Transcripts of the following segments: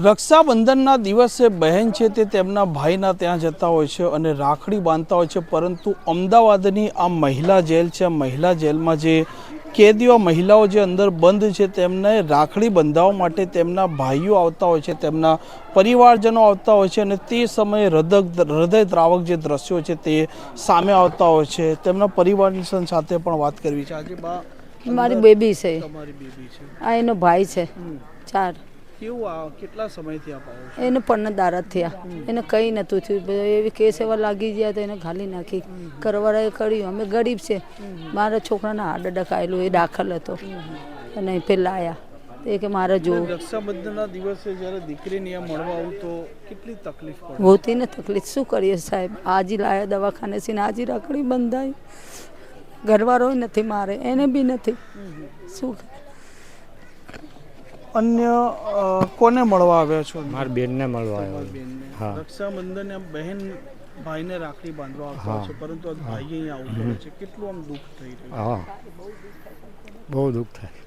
રક્ષાબંધનના દિવસે બહેન છે તે તેમના ભાઈના ત્યાં જતા હોય છે અને રાખડી બાંધતા હોય છે, પરંતુ અમદાવાદની આ મહિલા જેલ છે, આ મહિલા જેલમાં જે કેદીઓ મહિલાઓ જે અંદર બંધ છે તેમને રાખડી બંધાવવા માટે તેમના ભાઈઓ આવતા હોય છે, તેમના પરિવારજનો આવતા હોય છે અને તે સમયે હૃદયદ્રાવક જે દ્રશ્યો છે તે સામે આવતા હોય છે। તેમના પરિવારની સાથે પણ વાત કરવી છે। આજે બા મારી બેબી છે, તમારી બેબી છે, આ એનો ભાઈ છે, 4 કેવું આ કેટલા સમયથી આપ આવો છો? એને પણ દારા થયા, એને કંઈ નહોતું થયું, એવી કેસ એવા લાગી ગયા તો એને ખાલી નાખી કરવાળાએ કર્યું। અમે ગરીબ છે, મારા છોકરાના હાડ ડકાયેલું, એ દાખલ હતો અને પેલા આવ્યા એ કે મારે જો રક્ષાબંધનના દિવસે જ્યારે દીકરીને અહીંયા મળવા આવું તો કેટલી તકલીફ પડે? હોતી ને તકલીફ શું કરીએ સાહેબ, આજી લાયા દવાખાને છે ને આજી રાખડી બંધાઈ, ઘરવાળો નથી મારે, એને બી નથી, શું અન્ય કોને મળવા આવ્યા છો? મારી બેનને મળવા આવ્યો। હા, રક્ષાબંધન બહેન ભાઈને રાખડી બાંધવા આવતા છે, પરંતુ આ ભાઈ અહીંયા આવતો હોય છે, કેટલું આમ દુઃખ થઈ રહ્યું? હા, બહુ દુઃખ થાય।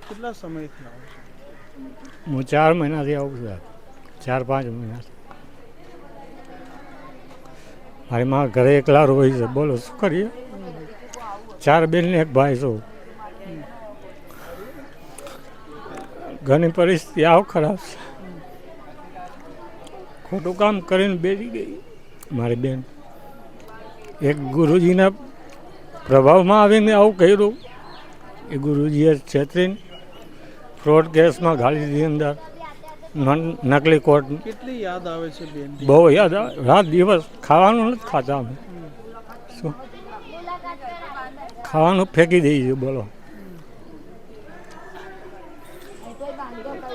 કેટલા સમયથી આવો છો? હું 4 મહિનાથી આવું છું, 4-5 મહિના। મારી માં ઘરે એકલા રોઈ છે, બોલો શું કરીએ? 4 બેન ને 1 ભાઈ છું, ઘણી પરિસ્થિતિ આવ ખરાબ છે, ખોટું કામ કરીને બેસી ગઈ મારી બેન, એક ગુરુજીના પ્રભાવમાં આવીને આવું કર્યું। એ ગુરુજીએ છેતરીને ફ્રોડ કેસમાં ગાળી દીધી અંદર, નકલી કોર્ટ। કેટલી યાદ આવે છે બેન? બહુ યાદ આવે, રાત દિવસ ખાવાનું નથી ખાતા અમે, શું ખાવાનું ફેંકી દઈએ, બોલો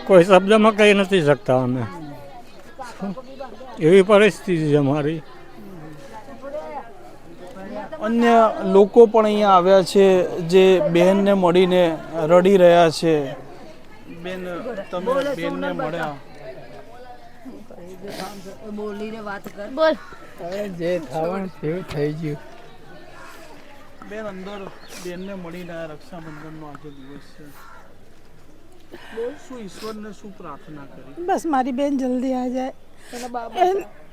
કોઈ શબ્દમાં કહી નથી શકતા અમે, એવી પરિસ્થિતિ છે અમારી। અન્ય લોકો પણ અહીંયા આવ્યા છે જે બહેનને મળીને રડી રહ્યા છે। બેન, તમે બેનને મળ્યા, બોલીને વાત કર, બોલ જે થવાનું થયું થઈ ગયું। બેન અંદર બેનને મળીને રક્ષાબંધનનો આજે દિવસ છે, શું ઈશ્વરને શું પ્રાર્થના કરી? બસ મારી બેન જલ્દી આ જાય,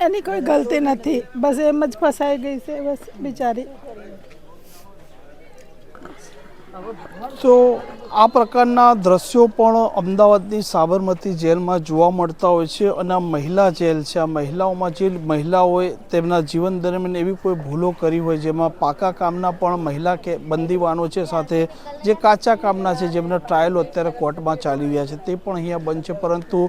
એની કોઈ ગલતી નથી, બસ એમ જ ફસાઈ ગઈ છે બસ બિચારી। તો આ પ્રકારના દ્રશ્યો પણ અમદાવાદની સાબરમતી જેલમાં જોવા મળતા હોય છે અને આ મહિલા જેલ છે, આ મહિલાઓમાં જે મહિલાઓએ તેમના જીવન દરમિયાન એવી કોઈ ભૂલો કરી હોય જેમાં પાકા કામના પણ મહિલા કે બંદીવાનો છે, સાથે જે કાચા કામના છે જેમના ટ્રાયલો અત્યારે કોર્ટમાં ચાલી રહ્યા છે તે પણ અહીંયા બંધ છે। પરંતુ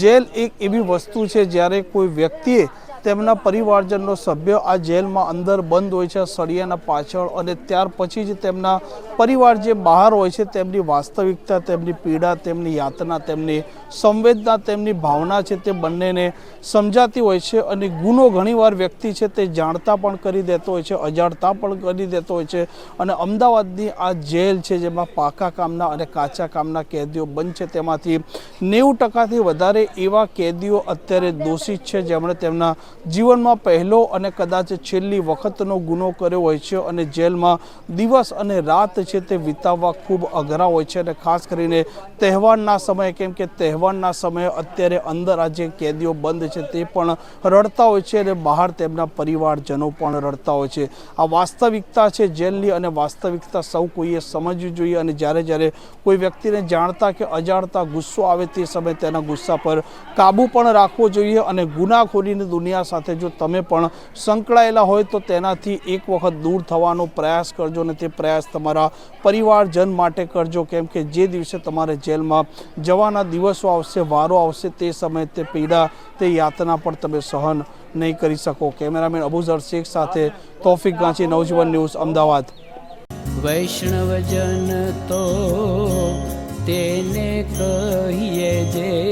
જેલ એક એવી વસ્તુ છે જ્યારે કોઈ વ્યક્તિએ તેમના પરિવારજનનો સભ્ય આ જેલમાં અંદર બંધ હોય છે સળિયાના પાછળ, અને ત્યાર પછી જ તેમના પરિવાર જે બહાર હોય છે તેમની વાસ્તવિકતા, તેમની પીડા, તેમની યાતના, તેમની સંવેદના, તેમની ભાવના છે તે બંનેને સમજાતી હોય છે। અને ગુનો ઘણીવાર વ્યક્તિ છે તે જાણતા પણ કરી દેતો હોય છે, અજાણતા પણ કરી દેતો હોય છે। અને અમદાવાદની આ જેલ છે જેમાં પાકા કામના અને કાચા કામના કેદીઓ બંધ છે, તેમાંથી 90%થી વધારે એવા કેદીઓ અત્યારે દોષિત છે જેમણે તેમના જીવનમાં પહેલો અને કદાચ છેલ્લી વખતનો ગુનો કર્યો હોય છે અને જેલમાં દિવસ અને રાત છે તે વિતાવવા ખૂબ અઘરા હોય છે। અને ખાસ કરીને તહેવારના સમયે, કેમ કે તહેવારના સમયે અત્યારે અંદર આ જે કેદીઓ બંધ છે તે પણ રડતા હોય છે અને બહાર તેમના પરિવારજનો પણ રડતા હોય છે। આ વાસ્તવિકતા છે જેલની, અને વાસ્તવિકતા સૌ કોઈએ સમજવી જોઈએ। અને જ્યારે કોઈ વ્યક્તિને જાણતા કે અજાણતા ગુસ્સો આવે તે સમયે તેના ગુસ્સા પર કાબુ પણ રાખવો જોઈએ। અને ગુનાખોરીની દુનિયા સાથે જો તમે પણ સંકળાયેલા હોય તો તેનાથી એક વખત દૂર થવાનો પ્રયાસ કરજો, અને તે પ્રયાસ તમારા પરિવારજન માટે કરજો, કેમ કે જે દિવસે તમારે જેલમાં જવાના દિવસો આવશે, વારો આવશે, તે સમયે તે પીડા, તે યાતના પણ તમે સહન નહીં કરી શકો। કેમેરામેન અબુઝર શેખ સાથે તૌફિક ગાંચી, નવજીવન ન્યૂઝ, અમદાવાદ। વૈષ્ણવજન તો તેને કહીએ જે